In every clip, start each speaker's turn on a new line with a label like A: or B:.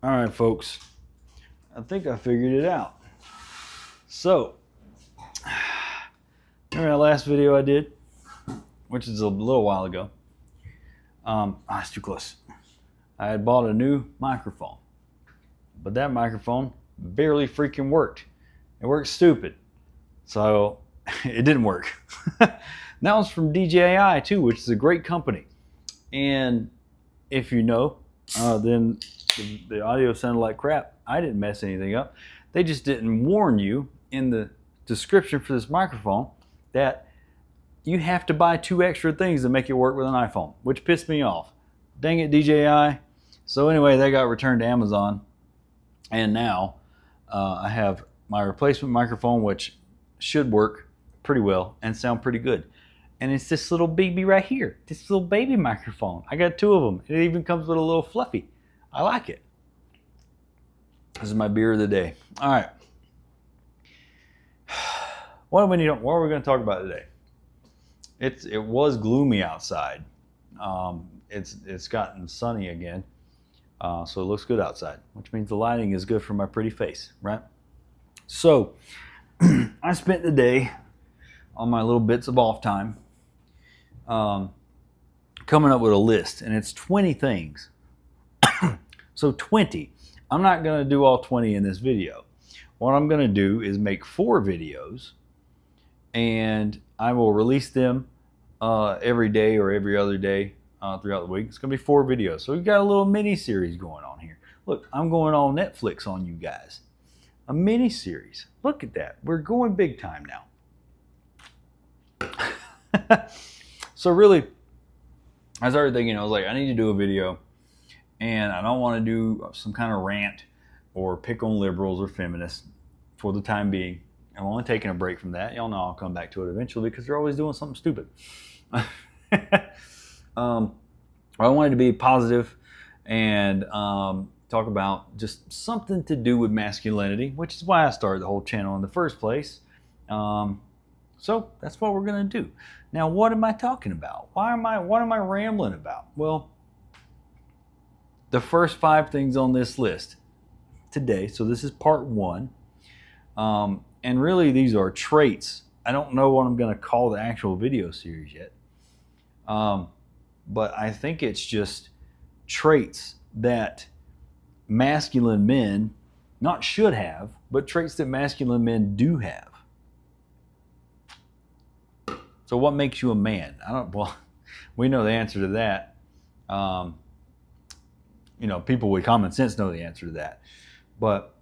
A: All right, folks, I think I figured it out. So, remember that last video I did, which is a little while ago? It's too close. I had bought a new microphone, but that microphone barely freaking worked. It worked stupid, so it didn't work. That was from DJI too, which is a great company. And if you know, then the audio sounded like crap. I didn't mess anything up. They just didn't warn you in the description for this microphone that you have to buy 2 extra things to make it work with an iPhone, which pissed me off. Dang it, DJI. So anyway, they got returned to Amazon, and now I have my replacement microphone, which should work pretty well and sound pretty good. And it's this little baby right here, this little baby microphone. I got 2 of them. It even comes with a little fluffy. I like it. This is my beer of the day. All right. What are we going to talk about today? It was gloomy outside. It's gotten sunny again, so it looks good outside, which means the lighting is good for my pretty face, right? So I spent the day on my little bits of off time coming up with a list, and it's 20 things. So 20. I'm not going to do all 20 in this video. What I'm going to do is make 4 videos, and I will release them every day or every other day throughout the week. It's going to be 4 videos. So we've got a little mini series going on here. Look, I'm going all Netflix on you guys. A mini series. Look at that. We're going big time now. So really, I started thinking, I was like, I need to do a video, and I don't want to do some kind of rant or pick on liberals or feminists for the time being. I'm only taking a break from that. Y'all know I'll come back to it eventually because they're always doing something stupid. I wanted to be positive and talk about just something to do with masculinity, which is why I started the whole channel in the first place. So that's what we're going to do. Now, what am I talking about? What am I rambling about? Well, the first 5 things on this list today. So this is part 1. And really, these are traits. I don't know what I'm going to call the actual video series yet. But I think it's just traits that masculine men not should have, but traits that masculine men do have. So what makes you a man? Well, we know the answer to that. People with common sense know the answer to that. But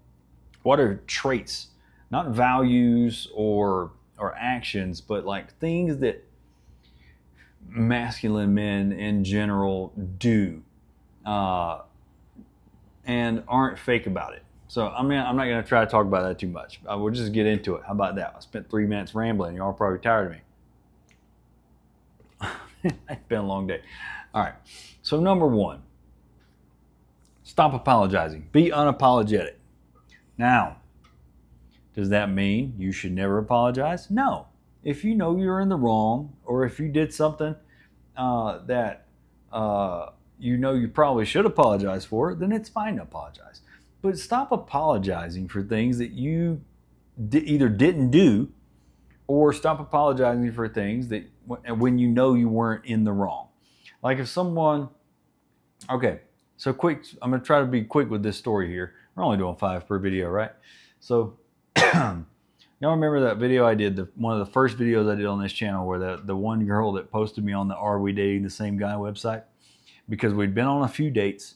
A: what are traits? Not values or actions, but like things that masculine men in general do and aren't fake about it. So I'm not going to try to talk about that too much. We'll just get into it. How about that? I spent 3 minutes rambling. Y'all are probably tired of me. It's been a long day. All right. So number 1, stop apologizing. Be unapologetic. Now, does that mean you should never apologize? No. If you know you're in the wrong, or if you did something that you probably should apologize for, then it's fine to apologize. But stop apologizing for things that you either didn't do, or stop apologizing for things that when you know you weren't in the wrong. Like if someone, okay, so quick, I'm going to try to be quick with this story here. We're only doing 5 per video, right? So y'all remember that video I did, one of the first videos I did on this channel where the one girl that posted me on the Are We Dating the Same Guy website? Because we'd been on a few dates.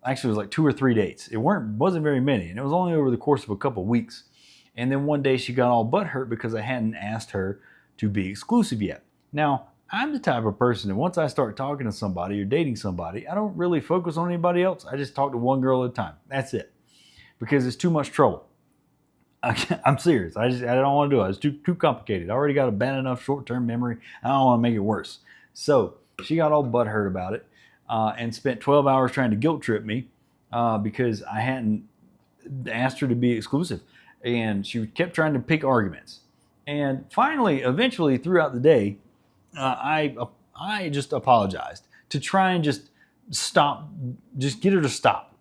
A: Actually, it was like 2 or 3 dates. It wasn't very many, and it was only over the course of a couple of weeks. And then one day she got all butthurt because I hadn't asked her to be exclusive yet. Now, I'm the type of person that once I start talking to somebody or dating somebody, I don't really focus on anybody else. I just talk to one girl at a time. That's it. Because it's too much trouble. I'm serious. I don't want to do it. It's too complicated. I already got a bad enough short-term memory. I don't want to make it worse. So she got all butthurt about it and spent 12 hours trying to guilt trip me because I hadn't asked her to be exclusive. And she kept trying to pick arguments. And finally, eventually, throughout the day, I just apologized to try and just stop, just get her to stop,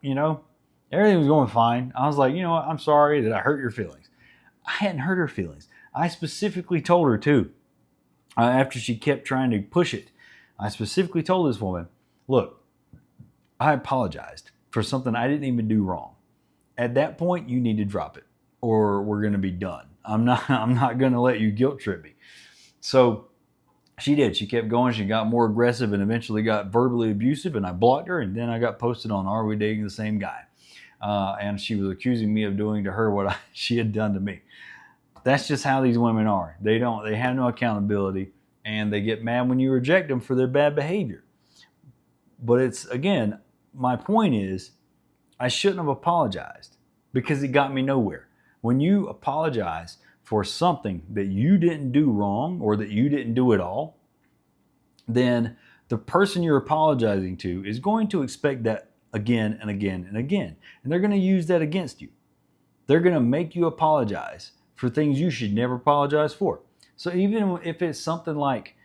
A: Everything was going fine. I was like, you know what? I'm sorry that I hurt your feelings. I hadn't hurt her feelings. I specifically told her too. After she kept trying to push it, I specifically told this woman, look, I apologized for something I didn't even do wrong. At that point, you need to drop it or we're going to be done. I'm not going to let you guilt trip me. So she did. She kept going. She got more aggressive and eventually got verbally abusive, and I blocked her, and then I got posted on Are We Dating the Same Guy? And she was accusing me of doing to her what she had done to me. That's just how these women are. They have no accountability, and they get mad when you reject them for their bad behavior. But it's, again, my point is, I shouldn't have apologized because it got me nowhere. When you apologize for something that you didn't do wrong or that you didn't do at all, then the person you're apologizing to is going to expect that again and again and again. And they're going to use that against you. They're going to make you apologize for things you should never apologize for. So even if it's something like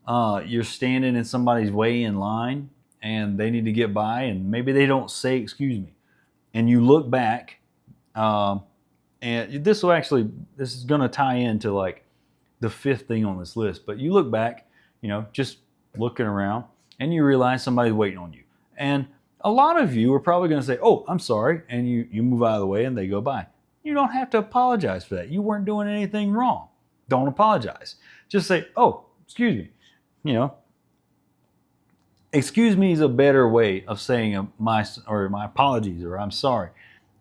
A: you're standing in somebody's way in line and they need to get by and maybe they don't say excuse me, and you look back, and this is going to tie into like the fifth thing on this list, but you look back, just looking around, and you realize somebody's waiting on you. And a lot of you are probably going to say, oh, I'm sorry, and you move out of the way and they go by. You don't have to apologize for that. You weren't doing anything wrong. Don't apologize. Just say, oh, excuse me. Excuse me is a better way of saying my apologies or I'm sorry.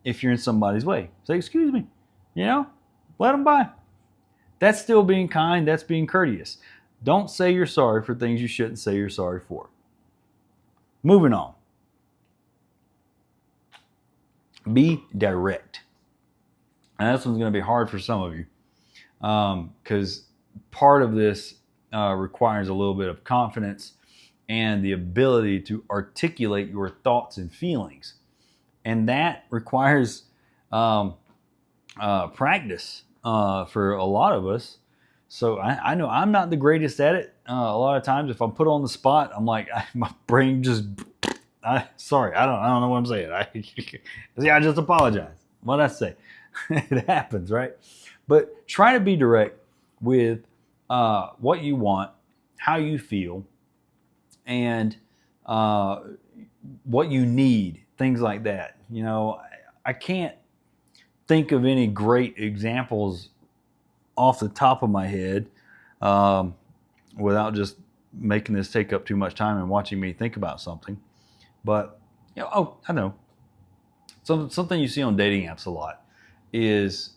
A: If you're in somebody's way, say, excuse me, let them by. That's still being kind. That's being courteous. Don't say you're sorry for things you shouldn't say you're sorry for. Moving on. Be direct. And this one's going to be hard for some of you because part of this requires a little bit of confidence and the ability to articulate your thoughts and feelings. And that requires practice for a lot of us. So I know I'm not the greatest at it. A lot of times if I'm put on the spot, I'm like, my brain just, sorry, I don't know what I'm saying. I just apologize. What did I say? It happens, right? But try to be direct with what you want, how you feel, and what you need, things like that. I can't think of any great examples off the top of my head without just making this take up too much time and watching me think about something. But, I know. Something you see on dating apps a lot is,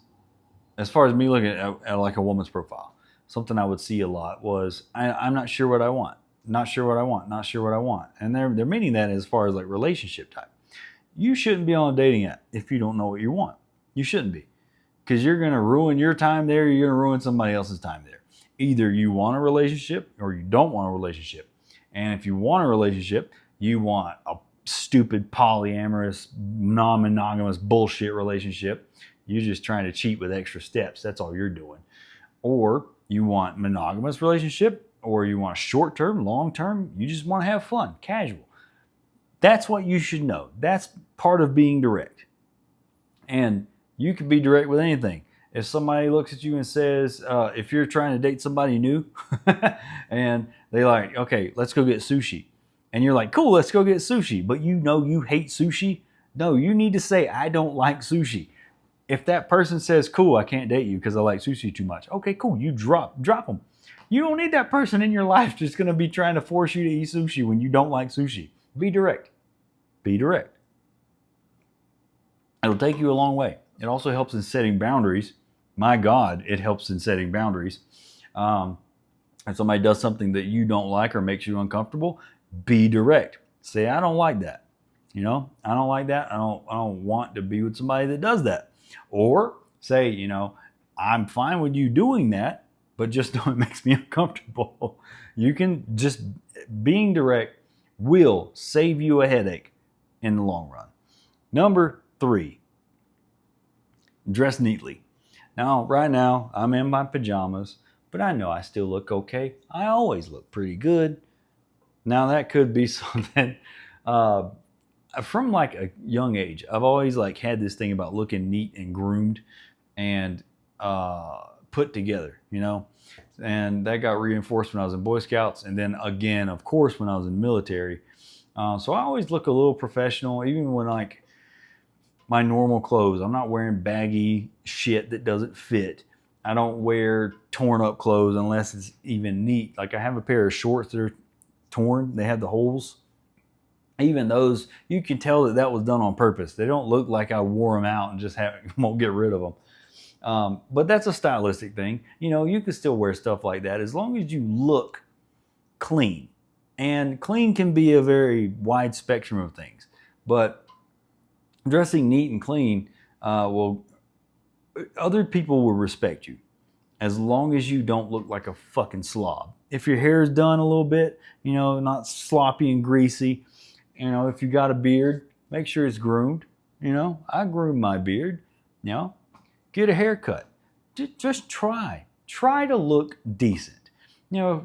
A: as far as me looking at like a woman's profile, something I would see a lot was, I'm not sure what I want. Not sure what I want. Not sure what I want. And they're meaning that as far as like relationship type. You shouldn't be on a dating app if you don't know what you want. You shouldn't be. Because you're going to ruin your time there. You're going to ruin somebody else's time there. Either you want a relationship or you don't want a relationship. And if you want a relationship, you want a stupid polyamorous, non-monogamous bullshit relationship. You're just trying to cheat with extra steps. That's all you're doing. Or you want monogamous relationship, or you want short-term, long-term. You just want to have fun, casual. That's what you should know. That's part of being direct. And you can be direct with anything. If somebody looks at you and says, if you're trying to date somebody new and they're like, okay, let's go get sushi. And you're like, cool, let's go get sushi. But you hate sushi. No, you need to say, I don't like sushi. If that person says, cool, I can't date you because I like sushi too much. Okay, cool. You drop them. You don't need that person in your life just going to be trying to force you to eat sushi when you don't like sushi. Be direct. Be direct. It'll take you a long way. It also helps in setting boundaries. My God, it helps in setting boundaries. If somebody does something that you don't like or makes you uncomfortable, be direct. Say, I don't like that. I don't like that. I don't want to be with somebody that does that. Or say, I'm fine with you doing that, but just know it makes me uncomfortable. You can just, being direct will save you a headache in the long run. Number 3, dress neatly. Now, right now, I'm in my pajamas, but I know I still look okay. I always look pretty good. Now, that could be something from like a young age, I've always like had this thing about looking neat and groomed and put together, you know. And that got reinforced when I was in Boy Scouts, and then again, of course, when I was in the military. So I always look a little professional, even when like my normal clothes. I'm not wearing baggy shit that doesn't fit. I don't wear torn up clothes unless it's even neat. Like I have a pair of shorts that are torn. They have the holes. Even those, you can tell that that was done on purpose. They don't look like I wore them out and just won't get rid of them. But that's a stylistic thing. You know, you can still wear stuff like that as long as you look clean. And clean can be a very wide spectrum of things. But dressing neat and clean other people will respect you as long as you don't look like a fucking slob. If your hair is done a little bit, you know, not sloppy and greasy, you know, if you got a beard, make sure it's groomed. You know, I groom my beard, you know, get a haircut. Just try to look decent. You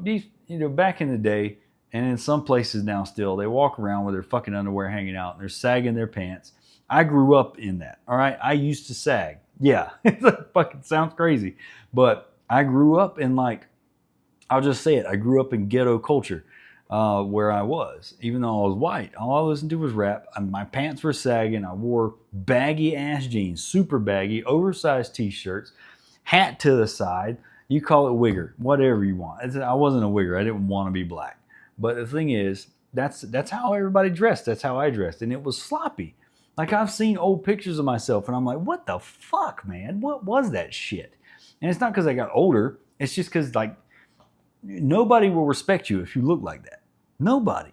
A: know, back in the day, and in some places now still, they walk around with their fucking underwear hanging out and they're sagging their pants. I grew up in that, all right? I used to sag. Yeah, it fucking sounds crazy. But I grew up in like, I'll just say it, I grew up in ghetto culture where I was. Even though I was white, all I listened to was rap. My pants were sagging. I wore baggy ass jeans, super baggy, oversized t-shirts, hat to the side. You call it wigger, whatever you want. I wasn't a wigger. I didn't want to be black. But the thing is, that's how everybody dressed. That's how I dressed. And it was sloppy. Like I've seen old pictures of myself and I'm like, what the fuck, man? What was that shit? And it's not because I got older. It's just because like nobody will respect you if you look like that. Nobody.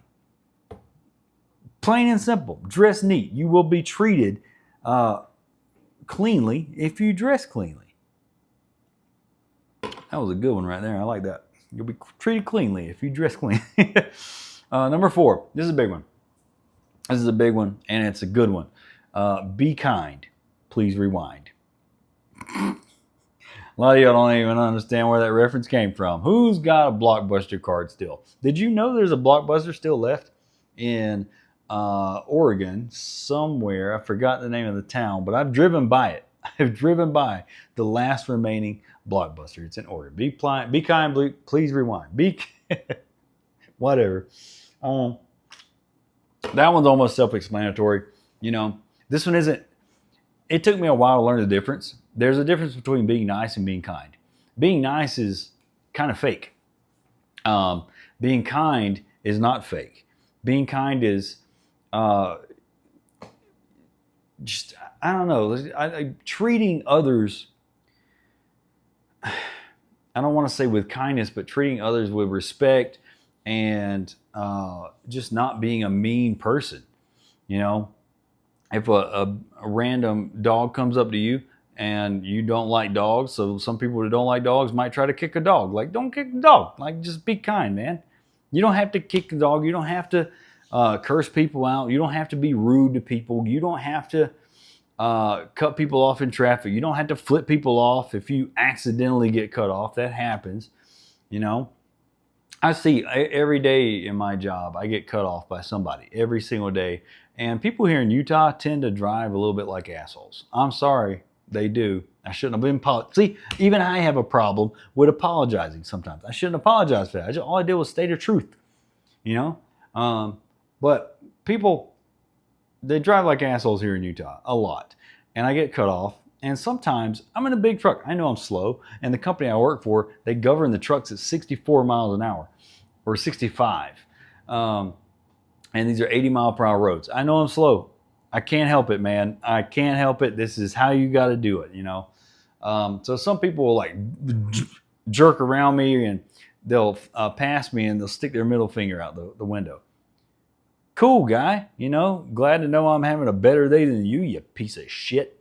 A: Plain and simple. Dress neat. You will be treated cleanly if you dress cleanly. That was a good one right there. I like that. You'll be treated cleanly if you dress clean. Number 4. This is a big one. This is a big one, and it's a good one. Be kind. Please rewind. A lot of y'all don't even understand where that reference came from. Who's got a Blockbuster card still? Did you know there's a Blockbuster still left in Oregon somewhere? I forgot the name of the town, but I've driven by it. I've driven by the last remaining Blockbuster. It's in Oregon. Be kind. Please rewind. Whatever. That one's almost self-explanatory. You know, this one isn't. It took me a while to learn the difference. There's a difference between being nice and being kind. Being nice is kind of fake. Being kind is not fake. Being kind is just, I don't know, treating others, I don't want to say with kindness, but treating others with respect and just not being a mean person. You know, if a random dog comes up to you and you don't like dogs, so some people that don't like dogs might try to kick a dog. Like, don't kick the dog. Like, just be kind, man. You don't have to kick the dog. You don't have to curse people out. You don't have to be rude to people. You don't have to cut people off in traffic. You don't have to flip people off if you accidentally get cut off. That happens, you know. I see every day in my job, I get cut off by somebody every single day. And people here in Utah tend to drive a little bit like assholes. I'm sorry, they do. I shouldn't have been. See, even I have a problem with apologizing sometimes. I shouldn't apologize for that. All I did was state the truth, you know. But people, they drive like assholes here in Utah a lot. And I get cut off. And sometimes I'm in a big truck. I know I'm slow. And the company I work for, they govern the trucks at 64 miles an hour or 65. And these are 80 mile per hour roads. I know I'm slow. I can't help it, man. I can't help it. This is how you got to do it, you know. So some people will like jerk around me and they'll pass me and they'll stick their middle finger out the window. Cool guy, you know. Glad to know I'm having a better day than you piece of shit.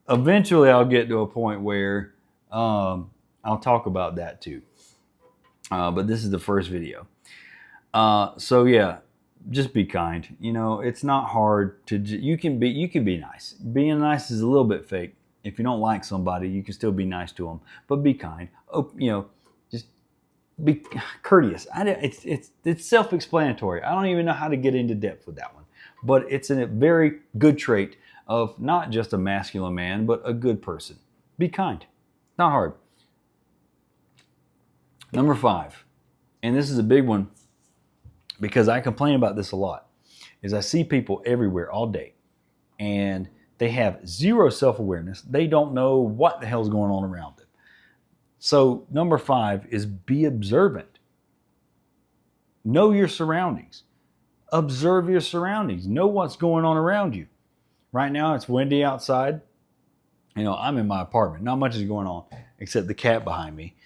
A: Eventually I'll get to a point where I'll talk about that too. But this is the first video. So yeah, just be kind. You know, it's not hard to. You can be nice. Being nice is a little bit fake. If you don't like somebody, you can still be nice to them. But be kind. Oh, you know, just Be courteous. It's self-explanatory. I don't even know how to get into depth with that one, but it's a very good trait of not just a masculine man, but a good person. Be kind. Not hard. Number 5, and this is a big one because I complain about this a lot, is I see people everywhere all day and they have zero self-awareness. They don't know what the hell's going on around them. So number 5 is be observant. Know your surroundings. Observe your surroundings. Know what's going on around you. Right now it's windy outside. I'm in my apartment. Not much is going on except the cat behind me,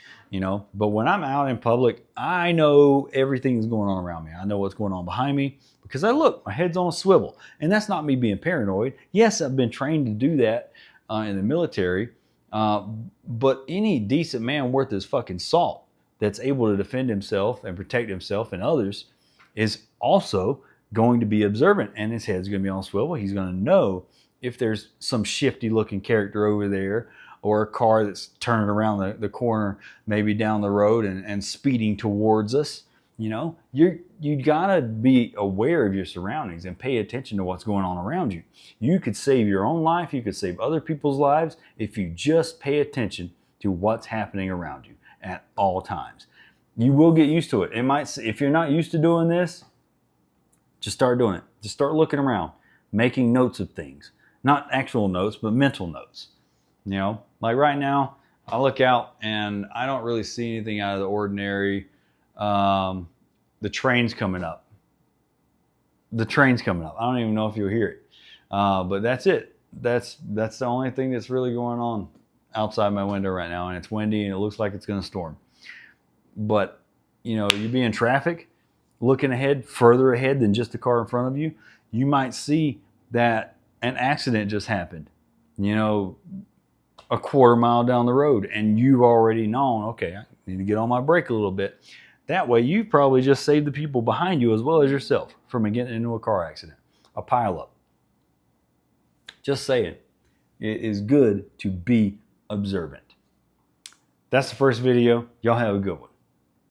A: But when I'm out in public, I know everything is going on around me. I know what's going on behind me because my head's on a swivel. And that's not me being paranoid. Yes, I've been trained to do that in the military. But any decent man worth his fucking salt that's able to defend himself and protect himself and others is also going to be observant, and his head's going to be on a swivel. He's going to know if there's some shifty looking character over there or a car that's turning around the corner, maybe down the road and speeding towards us. You gotta be aware of your surroundings and pay attention to what's going on around you. You could save your own life. You could save other people's lives if you just pay attention to what's happening around you at all times. You will get used to it. If you're not used to doing this, just start doing it. Just start looking around, making notes of things. Not actual notes, but mental notes. Like right now, I look out and I don't really see anything out of the ordinary. The train's coming up. I don't even know if you'll hear it. But that's it. That's the only thing that's really going on outside my window right now. And it's windy and it looks like it's going to storm. But, you be in traffic, looking ahead, further ahead than just the car in front of you, you might see that an accident just happened, a quarter mile down the road, and you've already known, okay, I need to get on my brake a little bit. That way you probably just saved the people behind you as well as yourself from getting into a car accident, a pileup. Just saying, it is good to be observant. That's the first video. Y'all have a good one.